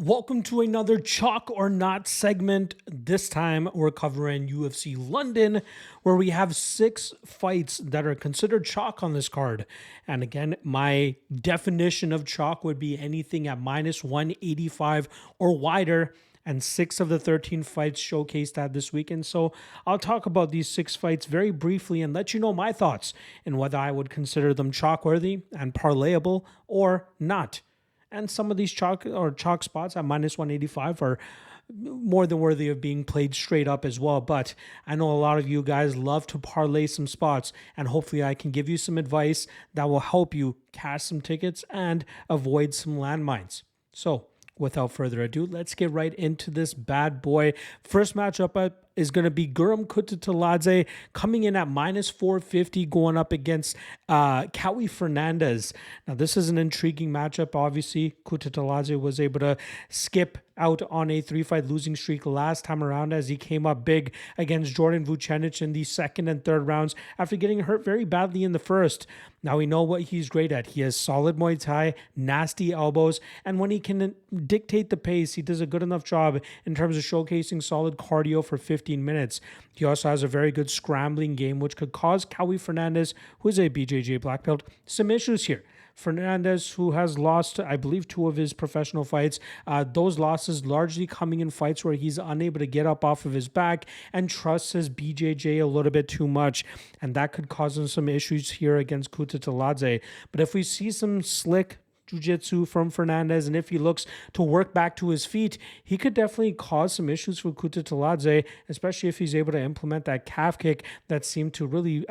Welcome to another Chalk or Not segment. This time we're covering UFC London, where we have 6 fights that are considered chalk on this card. And again, my definition of chalk would be anything at minus 185 or wider. And 6 of the 13 fights showcased that this weekend. So I'll talk about these 6 fights very briefly and let you know my thoughts and whether I would consider them chalk worthy and parlayable or not. And some of these chalk spots at minus 185 are more than worthy of being played straight up as well. But I know a lot of you guys love to parlay some spots, and hopefully I can give you some advice that will help you cash some tickets and avoid some landmines. So without further ado, let's get right into this bad boy. First matchup is going to be Guram Kutateladze coming in at minus 450, going up against Cowie Fernandez. Now, this is an intriguing matchup. Obviously, Kutateladze was able to skip out on a 3-fight losing streak last time around as he came up big against Jordan Vucenic in the second and third rounds after getting hurt very badly in the first. Now we know what he's great at. He has solid Muay Thai, nasty elbows, and when he can dictate the pace, he does a good enough job in terms of showcasing solid cardio for 15 minutes. He also has a very good scrambling game, which could cause Cowie Fernandez, who is a BJJ black belt, some issues here. Fernandez, who has lost, I believe, 2 of his professional fights, those losses largely coming in fights where he's unable to get up off of his back and trusts his BJJ a little bit too much. And that could cause him some issues here against Kutateladze. But if we see some slick jiu-jitsu from Fernandez, and if he looks to work back to his feet, he could definitely cause some issues for Kutateladze, especially if he's able to implement that calf kick that seemed to really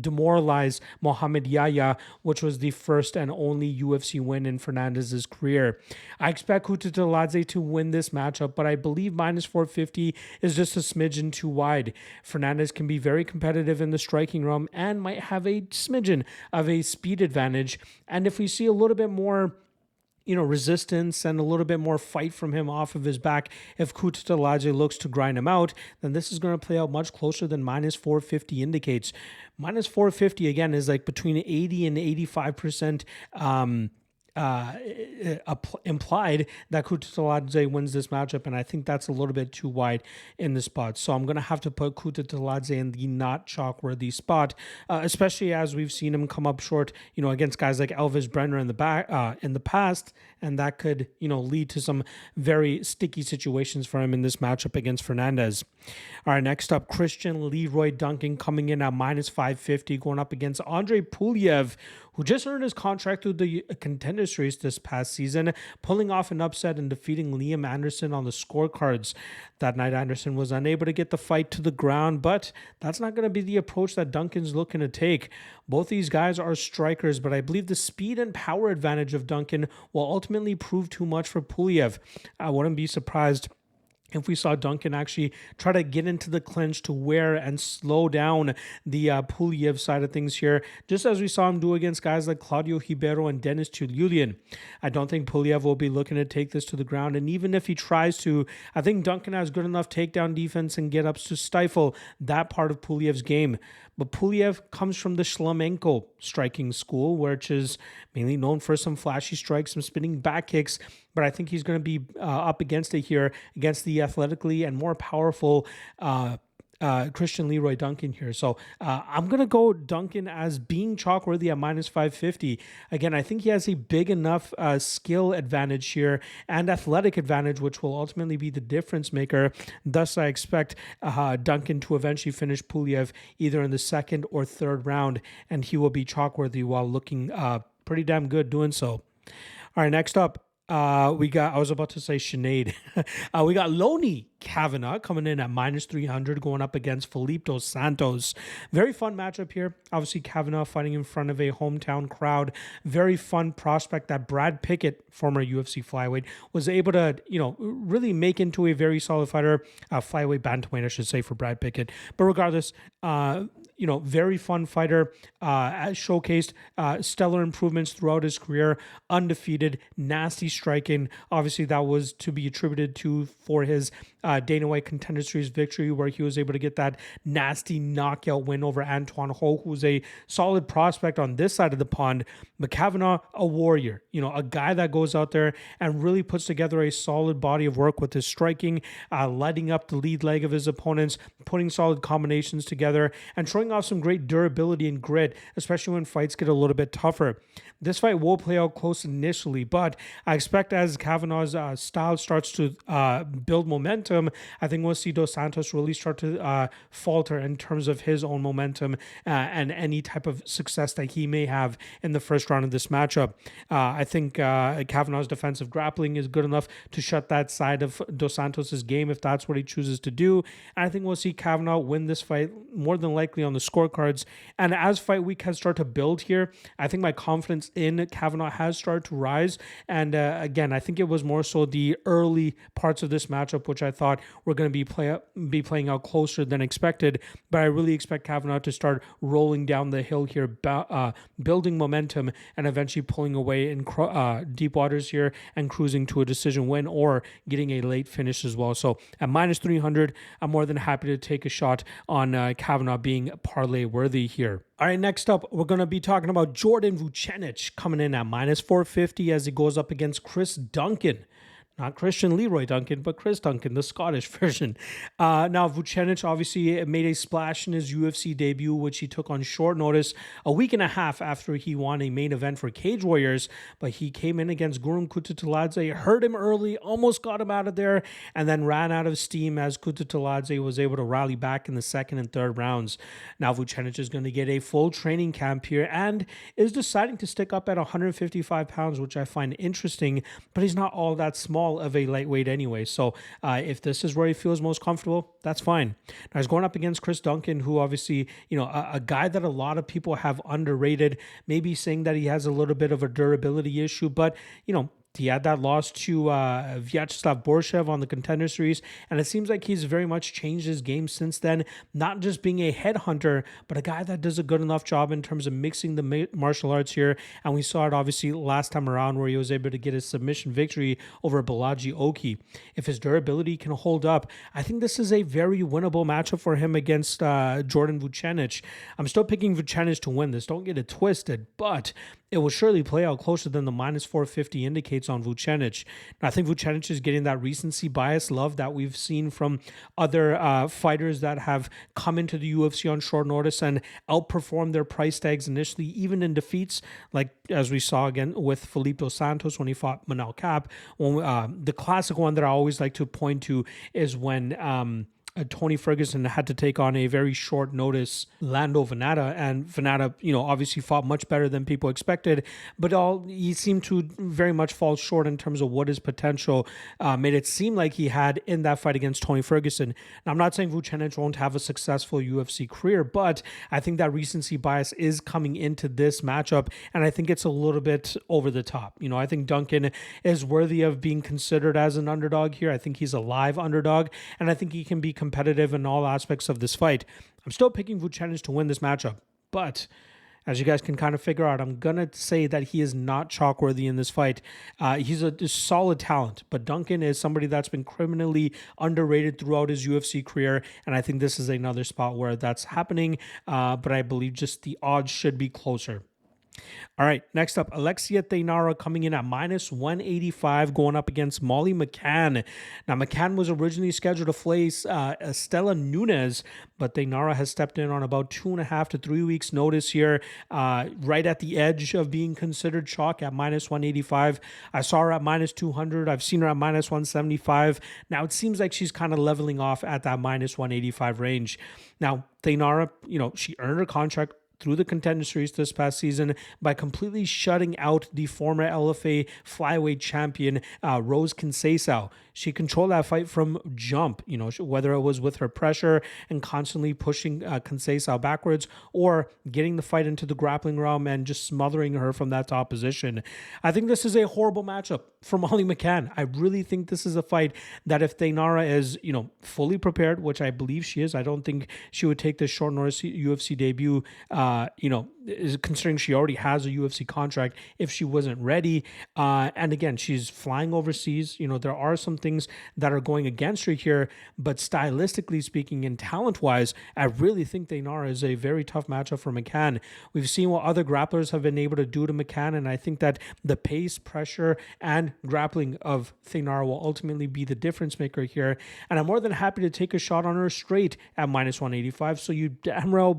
demoralize Mohamed Yahya, which was the first and only UFC win in Fernandez's career. I expect Kutateladze to win this matchup, but I believe minus 450 is just a smidgen too wide. Fernandez can be very competitive in the striking realm and might have a smidgen of a speed advantage. And if we see a little bit more resistance and a little bit more fight from him off of his back, if Kutateladze looks to grind him out, then this is going to play out much closer than minus 450 indicates. Minus 450, again, is like between 80 and 85% implied that Kutateladze wins this matchup, and I think that's a little bit too wide in the spot. So I'm going to have to put Kutateladze in the not chalk-worthy spot, especially as we've seen him come up short, against guys like Elvis Brenner in the past, and that could, lead to some very sticky situations for him in this matchup against Fernandez. All right, next up, Christian Leroy Duncan coming in at minus 550, going up against Andre Puliev, who just earned his contract through the Contender series this past season, pulling off an upset and defeating Liam Anderson on the scorecards. That night, Anderson was unable to get the fight to the ground, but that's not going to be the approach that Duncan's looking to take. Both these guys are strikers, but I believe the speed and power advantage of Duncan will ultimately prove too much for Puliev. I wouldn't be surprised if we saw Duncan actually try to get into the clinch to wear and slow down the Puliev side of things here, just as we saw him do against guys like Claudio Ribeiro and Denis Tiuliulin. I don't think Puliev will be looking to take this to the ground, and even if he tries to, I think Duncan has good enough takedown defense and get-ups to stifle that part of Puliev's game. But Puliev comes from the Shlamenko striking school, which is mainly known for some flashy strikes, some spinning back kicks, but I think he's going to be up against it here, against the athletically and more powerful Christian Leroy Duncan here. So I'm going to go Duncan as being chalk-worthy at minus 550. Again, I think he has a big enough skill advantage here and athletic advantage, which will ultimately be the difference maker. Thus, I expect Duncan to eventually finish Puliev either in the second or third round, and he will be chalk-worthy while looking pretty damn good doing so. All right, next up, we got Lonnie Kavanagh coming in at minus 300, going up against Felipe dos Santos. Very fun matchup here. Obviously, Kavanagh fighting in front of a hometown crowd. Very fun prospect that Brad Pickett, former UFC flyweight, was able to, really make into a very solid fighter. Flyweight bantamweight, I should say, for Brad Pickett. But regardless, very fun fighter, as showcased stellar improvements throughout his career, undefeated, nasty striking. Obviously, that was to be attributed to for his Dana White Contender Series victory where he was able to get that nasty knockout win over Antoine Ho, who's a solid prospect on this side of the pond. But Kavanaugh, a warrior, a guy that goes out there and really puts together a solid body of work with his striking, lighting up the lead leg of his opponents, putting solid combinations together, and showing off some great durability and grit, especially when fights get a little bit tougher. This fight will play out close initially, but I expect as Kavanaugh's style starts to build momentum, I think we'll see Dos Santos really start to falter in terms of his own momentum and any type of success that he may have in the first round of this matchup. I think Kavanaugh's defensive grappling is good enough to shut that side of Dos Santos's game if that's what he chooses to do. And I think we'll see Kavanaugh win this fight more than likely on the scorecards. And as fight week has started to build here, I think my confidence in Kavanaugh has started to rise. And again, I think it was more so the early parts of this matchup, which I thought were going to be playing out closer than expected. But I really expect Kavanaugh to start rolling down the hill here, building momentum, and eventually pulling away in deep waters here and cruising to a decision win or getting a late finish as well. So at minus 300, I'm more than happy to take a shot on Kavanaugh being parlay worthy here. All right, next up, we're going to be talking about Jordan Vucenic coming in at minus 450 as he goes up against Chris Duncan. Not Christian Leroy Duncan, but Chris Duncan, the Scottish version. Now, Vucenic obviously made a splash in his UFC debut, which he took on short notice a week and a half after he won a main event for Cage Warriors. But he came in against Guram Kutateladze, hurt him early, almost got him out of there, and then ran out of steam as Kutateladze was able to rally back in the second and third rounds. Now, Vucenic is going to get a full training camp here and is deciding to stick up at 155 pounds, which I find interesting, but he's not all that small of a lightweight anyway. So if this is where he feels most comfortable, that's fine. Now he's going up against Chris Duncan, who obviously, a guy that a lot of people have underrated, maybe saying that he has a little bit of a durability issue, but, he had that loss to Vyacheslav Borshev on the Contender Series, and it seems like he's very much changed his game since then, not just being a headhunter, but a guy that does a good enough job in terms of mixing the martial arts here, and we saw it obviously last time around where he was able to get a submission victory over Balaji Oki. If his durability can hold up, I think this is a very winnable matchup for him against Jordan Vucenic. I'm still picking Vucenic to win this, don't get it twisted, but it will surely play out closer than the minus 450 indicates on Vucenic. Now, I think Vucenic is getting that recency bias love that we've seen from other fighters that have come into the UFC on short notice and outperformed their price tags initially, even in defeats, like as we saw again with Felipe Dos Santos when he fought Manel Cap. The classic one that I always like to point to is when Tony Ferguson had to take on a very short notice Lando Venata, and Venata, obviously fought much better than people expected, but he seemed to very much fall short in terms of what his potential made it seem like he had in that fight against Tony Ferguson. Now, I'm not saying Vucenic won't have a successful UFC career, but I think that recency bias is coming into this matchup, and I think it's a little bit over the top. I think Duncan is worthy of being considered as an underdog here. I think he's a live underdog, and I think he can be competitive in all aspects of this fight. I'm still picking Vucenic to win this matchup, but as you guys can kind of figure out, I'm going to say that he is not chalk worthy in this fight. He's a solid talent, but Duncan is somebody that's been criminally underrated throughout his UFC career, and I think this is another spot where that's happening, but I believe just the odds should be closer. All right, next up, Alexia Thainara coming in at minus 185, going up against Molly McCann. Now, McCann was originally scheduled to face Estela Nunes, but Thainara has stepped in on about 2.5 to 3 weeks notice here, right at the edge of being considered chalk at minus 185. I saw her at minus 200. I've seen her at minus 175. Now, it seems like she's kind of leveling off at that minus 185 range. Now, Thainara, she earned her contract through the Contender Series this past season by completely shutting out the former LFA flyweight champion, Rose Conceição. She controlled that fight from jump, whether it was with her pressure and constantly pushing Conceição backwards or getting the fight into the grappling realm and just smothering her from that top position. I think this is a horrible matchup for Molly McCann. I really think this is a fight that if Thainara is, fully prepared, which I believe she is, I don't think she would take this short notice UFC debut considering she already has a UFC contract, if she wasn't ready. And again, she's flying overseas. There are some things that are going against her here, but stylistically speaking and talent-wise, I really think Thaynara is a very tough matchup for McCann. We've seen what other grapplers have been able to do to McCann, and I think that the pace, pressure, and grappling of Thaynara will ultimately be the difference maker here. And I'm more than happy to take a shot on her straight at -185. So you damn well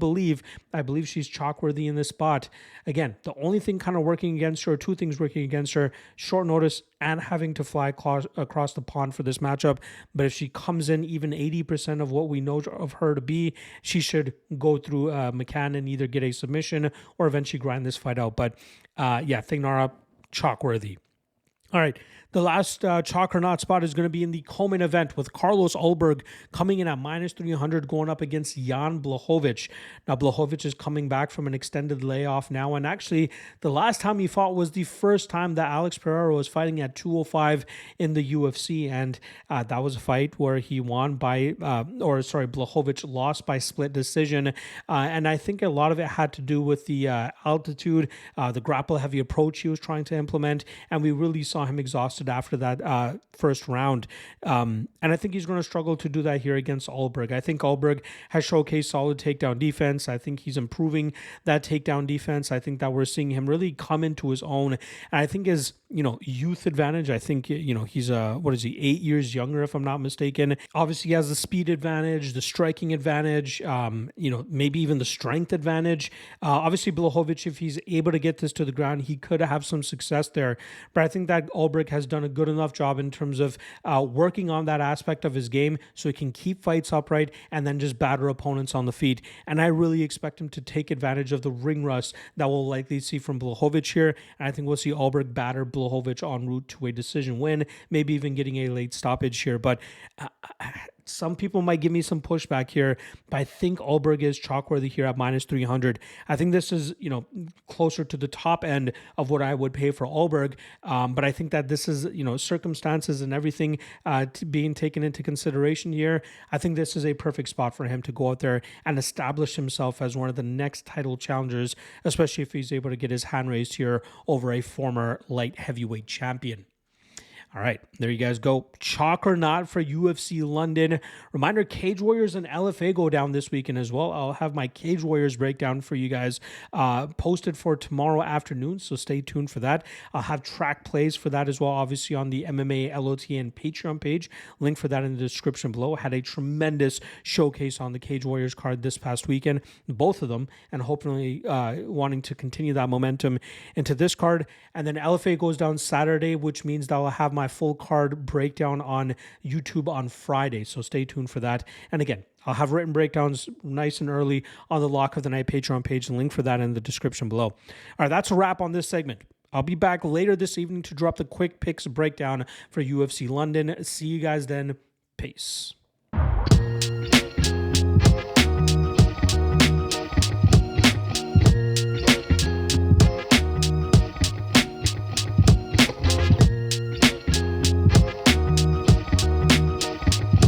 I believe she's chalk worthy in this spot. Again, the only thing kind of working against her, two things working against her: short notice and having to fly across the pond for this matchup. But if she comes in even 80% of what we know of her to be, she should go through McCann and either get a submission or eventually grind this fight out. But Thaynara, chalk worthy. All right, the last chalk or not spot is going to be in the co-main event with Carlos Ulberg coming in at -300 going up against Jan Blachowicz. Now, Blachowicz is coming back from an extended layoff now, and actually the last time he fought was the first time that Alex Pereira was fighting at 205 in the UFC, and that was a fight where he won Blachowicz lost by split decision, and I think a lot of it had to do with the altitude, the grapple-heavy approach he was trying to implement, and we really saw him exhausted after that first round. And I think he's going to struggle to do that here against Ulberg. I think Ulberg has showcased solid takedown defense. I think he's improving that takedown defense. I think that we're seeing him really come into his own. And I think his, youth advantage, I think, he's 8 years younger, if I'm not mistaken. Obviously, he has the speed advantage, the striking advantage, maybe even the strength advantage. Obviously, Blachowicz, if he's able to get this to the ground, he could have some success there. But I think that Ulberg has done a good enough job in terms of working on that aspect of his game so he can keep fights upright and then just batter opponents on the feet. And I really expect him to take advantage of the ring rust that we'll likely see from Blachowicz here. And I think we'll see Ulberg batter Blachowicz en route to a decision win, maybe even getting a late stoppage here. But some people might give me some pushback here, but I think Ulberg is chalk-worthy here at -300. I think this is, closer to the top end of what I would pay for Ulberg. But I think that this is, circumstances and everything being taken into consideration here. I think this is a perfect spot for him to go out there and establish himself as one of the next title challengers, especially if he's able to get his hand raised here over a former light heavyweight champion. All right, there you guys go. Chalk or not for UFC London. Reminder, Cage Warriors and LFA go down this weekend as well. I'll have my Cage Warriors breakdown for you guys posted for tomorrow afternoon, so stay tuned for that. I'll have track plays for that as well, obviously on the MMA LOTN Patreon page. Link for that in the description below. Had a tremendous showcase on the Cage Warriors card this past weekend, both of them, and hopefully wanting to continue that momentum into this card. And then LFA goes down Saturday, which means that I'll have my full card breakdown on YouTube on Friday, so stay tuned for that. And again, I'll have written breakdowns nice and early on the Lock of the Night Patreon page, and link for that in the description below. All right, that's a wrap on this segment. I'll be back later this evening to drop the quick picks breakdown for UFC London. See you guys then. Peace.